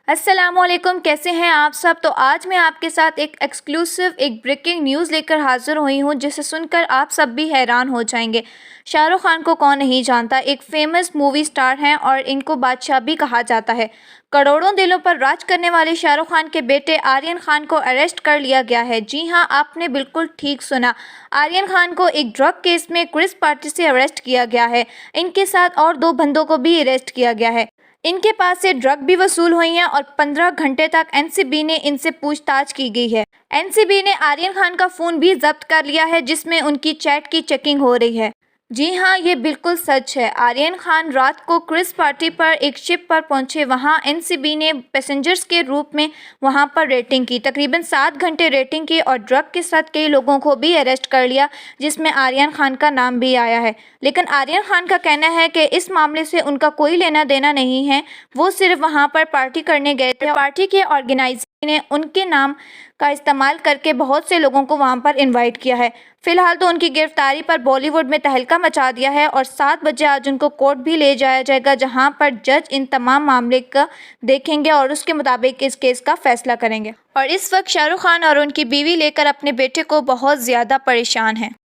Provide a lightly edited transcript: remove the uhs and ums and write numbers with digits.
अस्सलामुअलैकुम, कैसे हैं आप सब। तो आज मैं आपके साथ एक एक्सक्लूसिव एक ब्रेकिंग न्यूज़ लेकर हाजिर हुई हूं, जिसे सुनकर आप सब भी हैरान हो जाएंगे। शाहरुख खान को कौन नहीं जानता, एक फेमस मूवी स्टार हैं और इनको बादशाह भी कहा जाता है। करोड़ों दिलों पर राज करने वाले शाहरुख खान के बेटे आर्यन खान को अरेस्ट कर लिया गया है। जी हां, आपने बिल्कुल ठीक सुना। आर्यन खान को एक ड्रग केस में क्रिस पार्टी से अरेस्ट किया गया है। इनके साथ और 2 बंदों को भी अरेस्ट किया गया है। इनके पास से ड्रग भी वसूल हुई है और 15 घंटे तक एनसीबी ने इनसे पूछताछ की गई है। एनसीबी ने आर्यन खान का फ़ोन भी जब्त कर लिया है, जिसमें उनकी चैट की चेकिंग हो रही है। जी हाँ, ये बिल्कुल सच है। आर्यन खान रात को क्रिस पार्टी पर एक शिप पर पहुंचे। वहां एनसीबी ने पैसेंजर्स के रूप में वहां पर रेटिंग की, तकरीबन 7 घंटे रेटिंग की और ड्रग के साथ कई लोगों को भी अरेस्ट कर लिया, जिसमें आर्यन खान का नाम भी आया है। लेकिन आर्यन खान का कहना है कि इस मामले से उनका कोई लेना देना नहीं है। वो सिर्फ वहां पर पार्टी करने गए थे। पार्टी के ऑर्गेनाइजर ने उनके नाम का इस्तेमाल करके बहुत से लोगों को वहां पर इनवाइट किया है। फिलहाल तो उनकी गिरफ्तारी पर बॉलीवुड में तहलका मचा दिया है और 7 बजे आज उनको कोर्ट भी ले जाया जाएगा, जहां पर जज इन तमाम मामले का देखेंगे और उसके मुताबिक इस केस का फैसला करेंगे। और इस वक्त शाहरुख खान और उनकी बीवी लेकर अपने बेटे को बहुत ज़्यादा परेशान हैं।